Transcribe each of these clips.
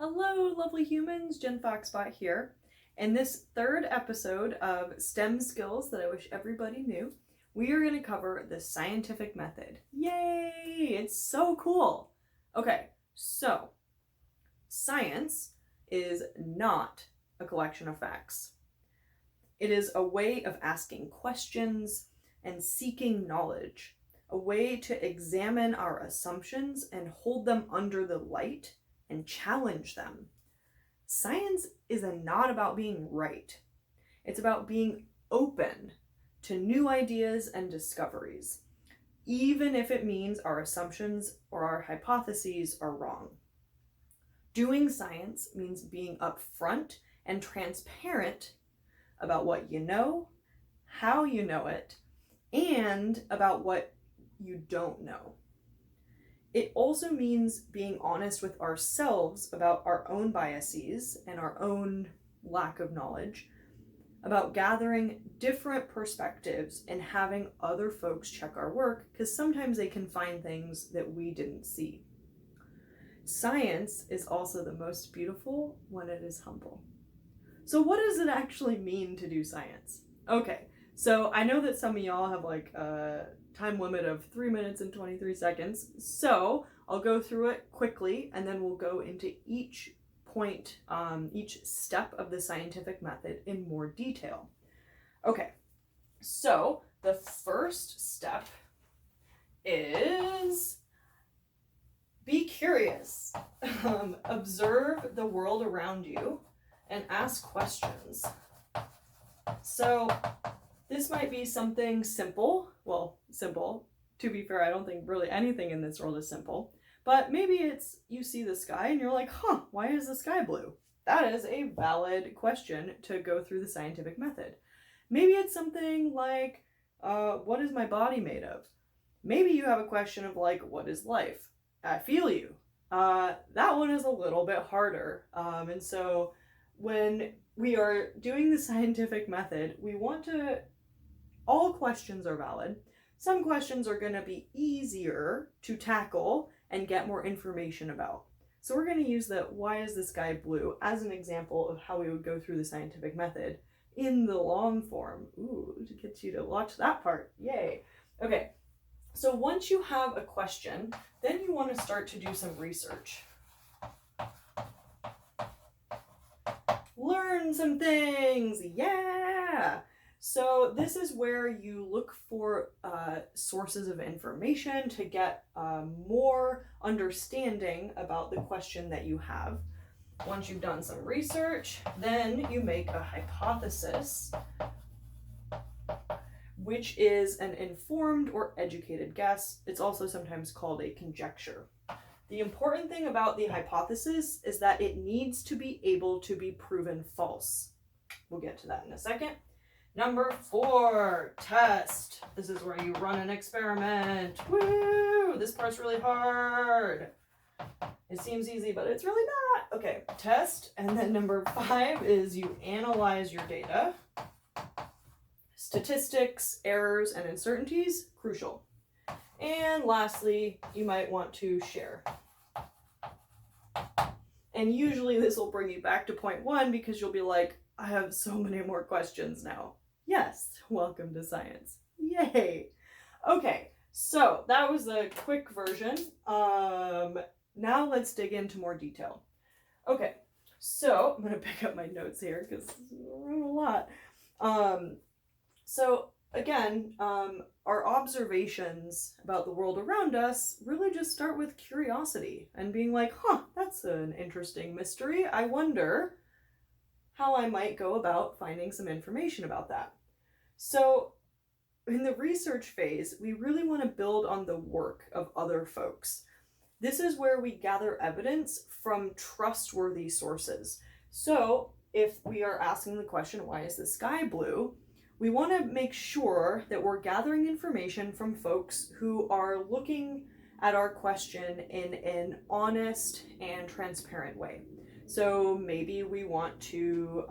Hello, lovely humans, Jen Foxbot here. In this third episode of STEM skills that I wish everybody knew, we are going to cover the scientific method. Yay! It's so cool! Okay, so science is not a collection of facts. It is a way of asking questions and seeking knowledge, a way to examine our assumptions and hold them under the light and challenge them. Science is not about being right. It's about being open to new ideas and discoveries, even if it means our assumptions or our hypotheses are wrong. Doing science means being upfront and transparent about what you know, how you know it, and about what you don't know. It also means being honest with ourselves about our own biases and our own lack of knowledge, about gathering different perspectives and having other folks check our work, because sometimes they can find things that we didn't see. Science is also the most beautiful when it is humble. So what does it actually mean to do science? Okay, so I know that some of y'all have like a time limit of 3 minutes and 23 seconds. So I'll go through it quickly and then we'll go into each point, each step of the scientific method in more detail. Okay, so the first step is be curious. Observe the world around you and ask questions. So this might be something simple. Well, simple. To be fair, I don't think really anything in this world is simple. But maybe it's you see the sky and you're like, why is the sky blue? That is a valid question to go through the scientific method. Maybe it's something like, what is my body made of? Maybe you have a question of like, what is life? I feel you. That one is a little bit harder. And so when we are doing the scientific method, we want to, all questions are valid. Some questions are going to be easier to tackle and get more information about. So we're going to use the why is the sky blue as an example of how we would go through the scientific method in the long form. Ooh, to get you to watch that part. Yay. Okay, so once you have a question, then you want to start to do some research. Learn some things, yeah! So this is where you look for sources of information to get more understanding about the question that you have. Once you've done some research, then you make a hypothesis, which is an informed or educated guess. It's also sometimes called a conjecture. The important thing about the hypothesis is that it needs to be able to be proven false. We'll get to that in a second. Number 4, test. This is where you run an experiment. Woo! This part's really hard. It seems easy, but it's really not. Okay, test. And then number 5 is you analyze your data. Statistics, errors, and uncertainties, crucial. And lastly, you might want to share. And usually this will bring you back to point 1 because you'll be like, I have so many more questions now. Yes, welcome to science. Yay! Okay, so that was a quick version. Now let's dig into more detail. Okay, so I'm going to pick up my notes here because I wrote a lot. So again, our observations about the world around us really just start with curiosity and being like, that's an interesting mystery. I wonder how I might go about finding some information about that. So in the research phase, we really want to build on the work of other folks. This is where we gather evidence from trustworthy sources. So if we are asking the question, why is the sky blue? We want to make sure that we're gathering information from folks who are looking at our question in an honest and transparent way. So maybe we want to,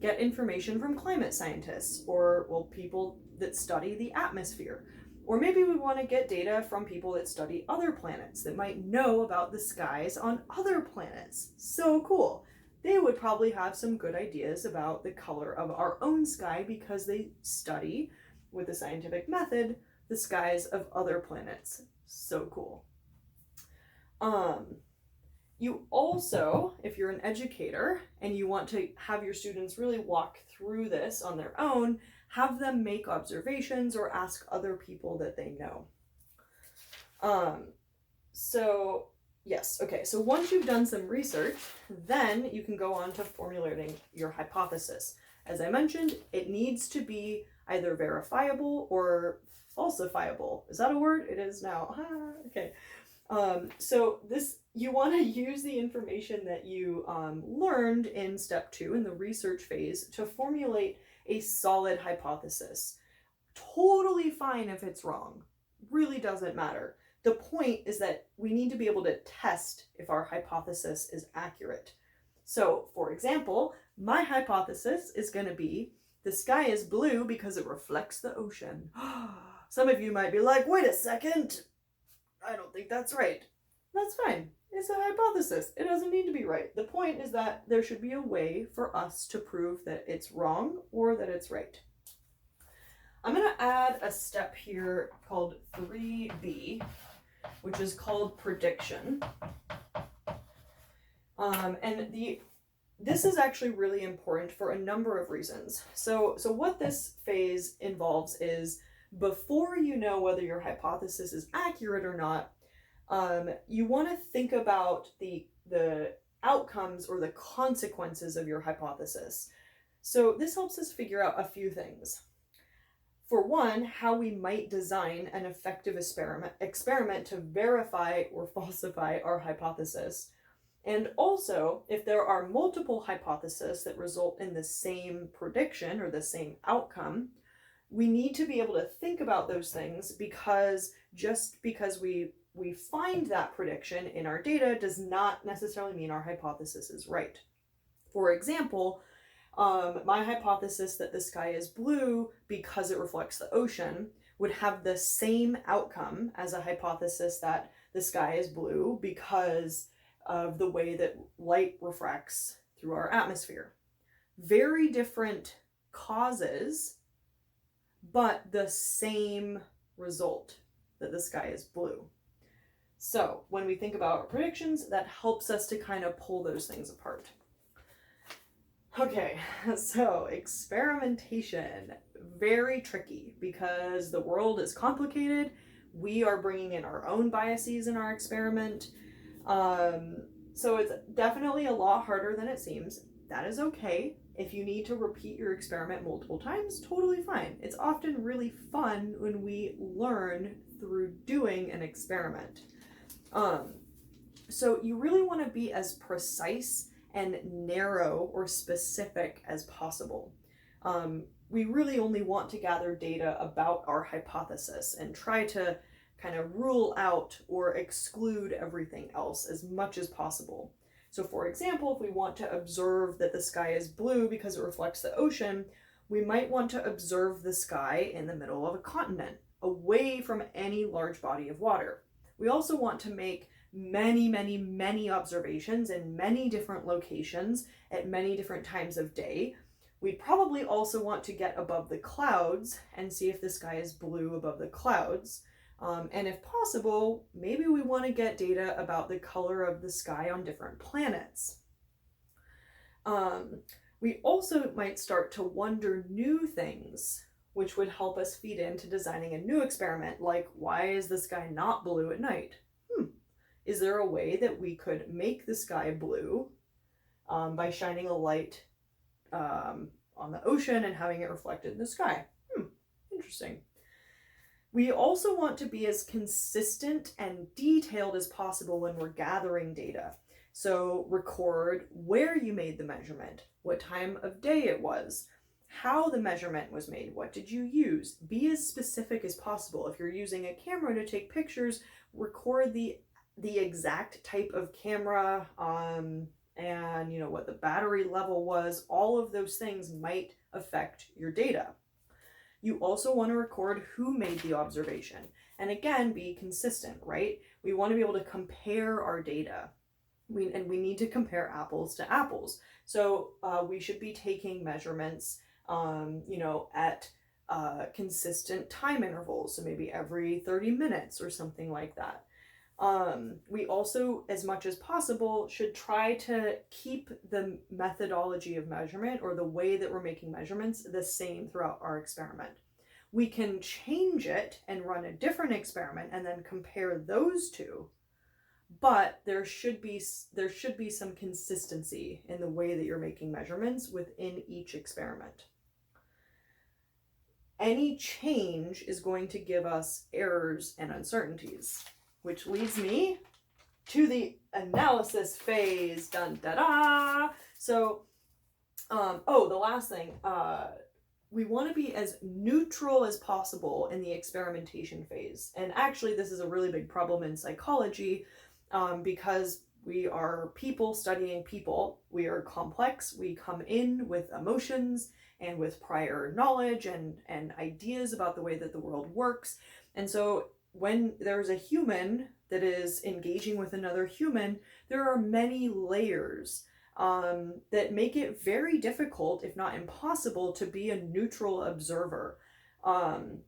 get information from climate scientists or people that study the atmosphere. Or maybe we want to get data from people that study other planets that might know about the skies on other planets. So cool. They would probably have some good ideas about the color of our own sky because they study, with the scientific method, the skies of other planets. So cool. You also, if you're an educator and you want to have your students really walk through this on their own, have them make observations or ask other people that they know. So once you've done some research, then you can go on to formulating your hypothesis. As I mentioned, it needs to be either verifiable or falsifiable. Is that a word? It is now. Okay. You want to use the information that you learned in step 2 in the research phase to formulate a solid hypothesis. Totally fine if it's wrong. Really doesn't matter. The point is that we need to be able to test if our hypothesis is accurate. So, for example, my hypothesis is going to be the sky is blue because it reflects the ocean. Some of you might be like, wait a second, I don't think that's right. That's fine. It's a hypothesis. It doesn't need to be right. The point is that there should be a way for us to prove that it's wrong or that it's right. I'm going to add a step here called 3B, which is called prediction. This is actually really important for a number of reasons. So what this phase involves is before you know whether your hypothesis is accurate or not, you want to think about the outcomes or the consequences of your hypothesis. So this helps us figure out a few things. For one, how we might design an effective experiment to verify or falsify our hypothesis. And also, if there are multiple hypotheses that result in the same prediction or the same outcome, we need to be able to think about those things, because just because we find that prediction in our data does not necessarily mean our hypothesis is right. For example, my hypothesis that the sky is blue because it reflects the ocean would have the same outcome as a hypothesis that the sky is blue because of the way that light refracts through our atmosphere. Very different causes, but the same result, that the sky is blue. So when we think about our predictions, that helps us to kind of pull those things apart. Okay, so experimentation, very tricky because the world is complicated. We are bringing in our own biases in our experiment. So it's definitely a lot harder than it seems. That is okay. If you need to repeat your experiment multiple times, totally fine. It's often really fun when we learn through doing an experiment. So you really want to be as precise and narrow or specific as possible. We really only want to gather data about our hypothesis and try to kind of rule out or exclude everything else as much as possible. So for example, if we want to observe that the sky is blue because it reflects the ocean, we might want to observe the sky in the middle of a continent, away from any large body of water. We also want to make many observations in many different locations at many different times of day. We'd probably also want to get above the clouds and see if the sky is blue above the clouds. And if possible, maybe we want to get data about the color of the sky on different planets. We also might start to wonder new things, which would help us feed into designing a new experiment, like why is the sky not blue at night? Is there a way that we could make the sky blue by shining a light on the ocean and having it reflected in the sky? Interesting. We also want to be as consistent and detailed as possible when we're gathering data. So record where you made the measurement, what time of day it was, how the measurement was made, what did you use. Be as specific as possible. If you're using a camera to take pictures, record the exact type of camera and what the battery level was. All of those things might affect your data. You also want to record who made the observation. And again, be consistent, right? We want to be able to compare our data. We need to compare apples to apples. So we should be taking measurements, at consistent time intervals. So maybe every 30 minutes or something like that. We also, as much as possible, should try to keep the methodology of measurement, or the way that we're making measurements, the same throughout our experiment. We can change it and run a different experiment and then compare those two, but there should be some consistency in the way that you're making measurements within each experiment. Any change is going to give us errors and uncertainties, which leads me to the analysis phase. Dun da da. So, the last thing, we want to be as neutral as possible in the experimentation phase. And actually, this is a really big problem in psychology, because we are people studying people. We are complex. We come in with emotions and with prior knowledge and ideas about the way that the world works. And so when there's a human that is engaging with another human, there are many layers that make it very difficult, if not impossible, to be a neutral observer. And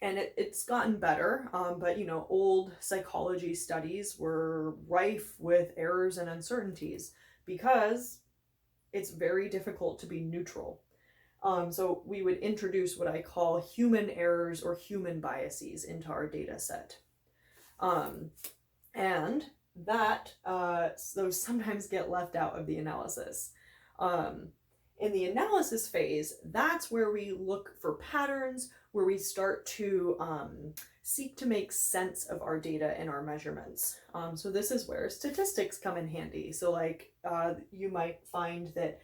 it's gotten better, but old psychology studies were rife with errors and uncertainties because it's very difficult to be neutral. So we would introduce what I call human errors or human biases into our data set. And that those sometimes get left out of the analysis. In the analysis phase, that's where we look for patterns, where we start to seek to make sense of our data and our measurements. So this is where statistics come in handy. So you might find that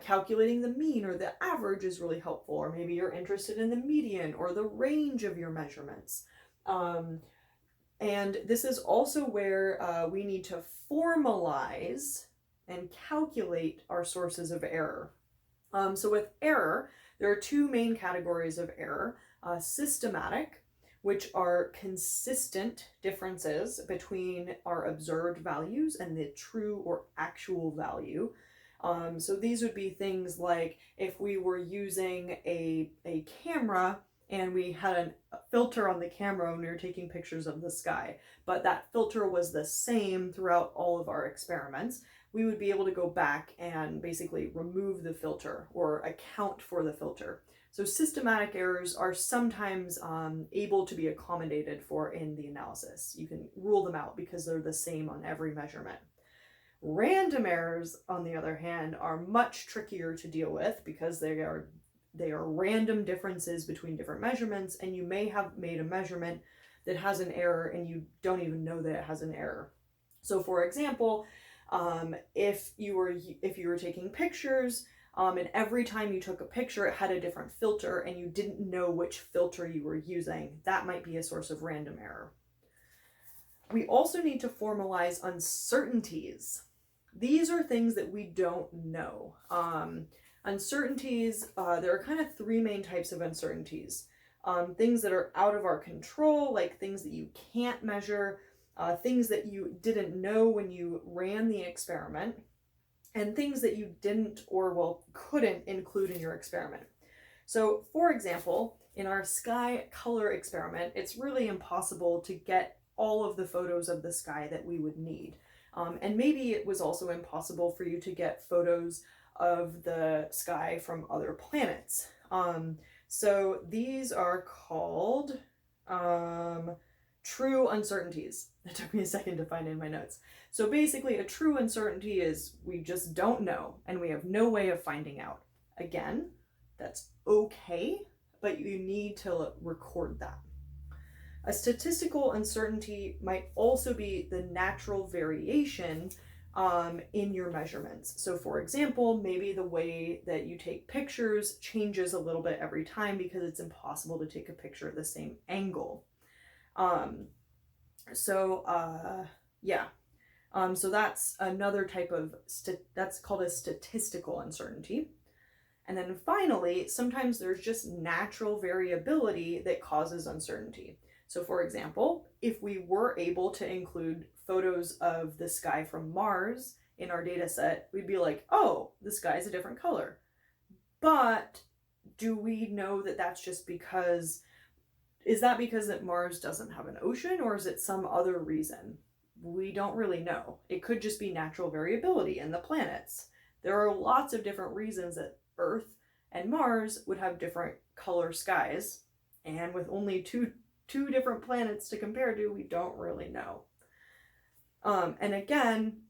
calculating the mean or the average is really helpful, or maybe you're interested in the median or the range of your measurements. And this is also where we need to formalize and calculate our sources of error. So with error, there are two main categories of error. Systematic, which are consistent differences between our observed values and the true or actual value. So these would be things like if we were using a camera and we had a filter on the camera when we were taking pictures of the sky, but that filter was the same throughout all of our experiments, we would be able to go back and basically remove the filter or account for the filter. So systematic errors are sometimes able to be accommodated for in the analysis. You can rule them out because they're the same on every measurement. Random errors, on the other hand, are much trickier to deal with because they are random differences between different measurements, and you may have made a measurement that has an error and you don't even know that it has an error. So for example, if you were taking pictures, and every time you took a picture it had a different filter and you didn't know which filter you were using, that might be a source of random error. We also need to formalize uncertainties. These are things that we don't know. Uncertainties, there are kind of three main types of uncertainties. Things that are out of our control, like things that you can't measure, things that you didn't know when you ran the experiment, and things that you didn't or couldn't include in your experiment. So for example, in our sky color experiment, it's really impossible to get all of the photos of the sky that we would need. And maybe it was also impossible for you to get photos of the sky from other planets. So these are called true uncertainties. That took me a second to find in my notes. So basically a true uncertainty is we just don't know and we have no way of finding out. Again, that's okay, but you need to record that. A statistical uncertainty might also be the natural variation in your measurements. So for example, maybe the way that you take pictures changes a little bit every time because it's impossible to take a picture at the same angle. So that's another type of, that's called a statistical uncertainty. And then finally, sometimes there's just natural variability that causes uncertainty. So for example, if we were able to include photos of the sky from Mars in our data set, we'd be like, oh, the sky is a different color. But do we know that that's just because, is that because that Mars doesn't have an ocean, or is it some other reason? We don't really know. It could just be natural variability in the planets. There are lots of different reasons that Earth and Mars would have different color skies, and with only two different planets to compare to, we don't really know. And again,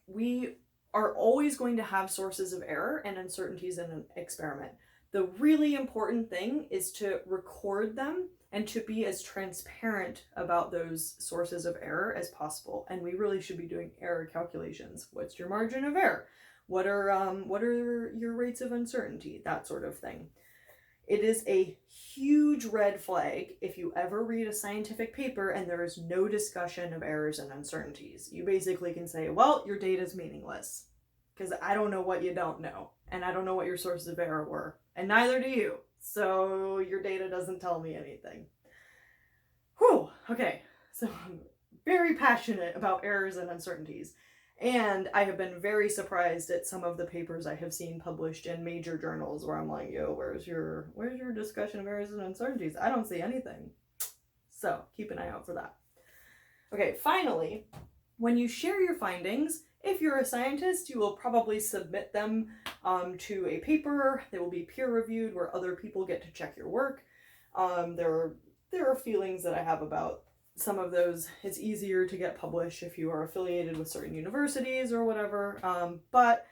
we are always going to have sources of error and uncertainties in an experiment. The really important thing is to record them and to be as transparent about those sources of error as possible. And we really should be doing error calculations. What's your margin of error? What are your rates of uncertainty? That sort of thing. It is a huge red flag if you ever read a scientific paper and there is no discussion of errors and uncertainties. You basically can say, well, your data is meaningless because I don't know what you don't know, and I don't know what your sources of error were, and neither do you. So your data doesn't tell me anything. Whew, okay, so I'm very passionate about errors and uncertainties. And I have been very surprised at some of the papers I have seen published in major journals where I'm like, yo, where's your discussion of errors and uncertainties? I don't see anything. So keep an eye out for that. Okay, finally, when you share your findings, if you're a scientist, you will probably submit them to a paper. They will be peer reviewed where other people get to check your work. There are feelings that I have about some of those. It's easier to get published if you are affiliated with certain universities or whatever. But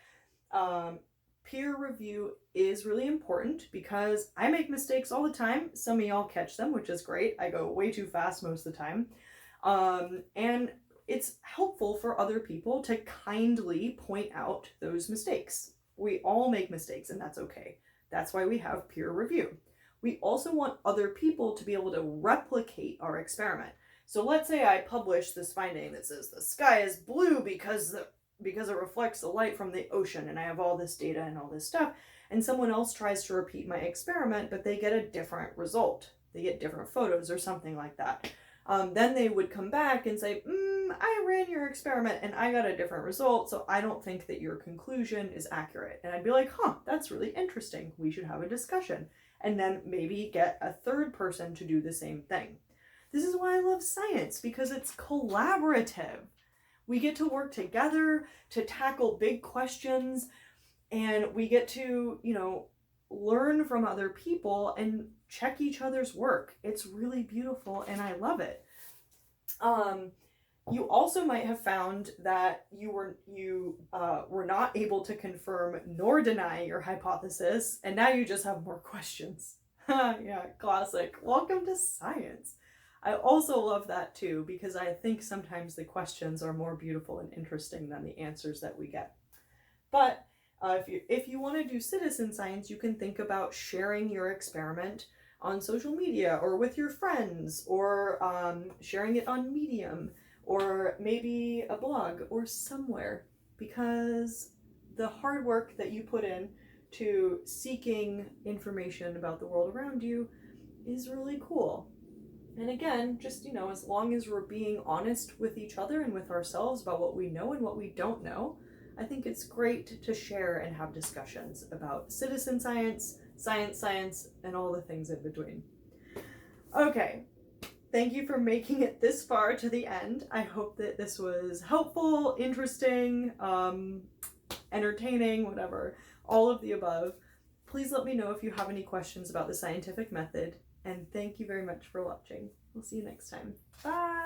peer review is really important because I make mistakes all the time. Some of y'all catch them, which is great. I go way too fast most of the time. And it's helpful for other people to kindly point out those mistakes. We all make mistakes, and that's okay. That's why we have peer review. We also want other people to be able to replicate our experiment. So let's say I publish this finding that says the sky is blue because it reflects the light from the ocean, and I have all this data and all this stuff, and someone else tries to repeat my experiment, but they get a different result. They get different photos or something like that. Then they would come back and say, I ran your experiment and I got a different result, so I don't think that your conclusion is accurate. And I'd be like, that's really interesting. We should have a discussion. And then maybe get a third person to do the same thing. This is why I love science, because it's collaborative. We get to work together to tackle big questions, and we get to, learn from other people and check each other's work. It's really beautiful, and I love it. You also might have found that you were not able to confirm nor deny your hypothesis, and now you just have more questions. Yeah, classic. Welcome to science. I also love that too, because I think sometimes the questions are more beautiful and interesting than the answers that we get. But if you want to do citizen science, you can think about sharing your experiment on social media or with your friends, or sharing it on Medium, or maybe a blog or somewhere, because the hard work that you put in to seeking information about the world around you is really cool. And again, just, as long as we're being honest with each other and with ourselves about what we know and what we don't know, I think it's great to share and have discussions about citizen science, science, and all the things in between. Okay, thank you for making it this far to the end. I hope that this was helpful, interesting, entertaining, whatever, all of the above. Please let me know if you have any questions about the scientific method, and thank you very much for watching. We'll see you next time. Bye!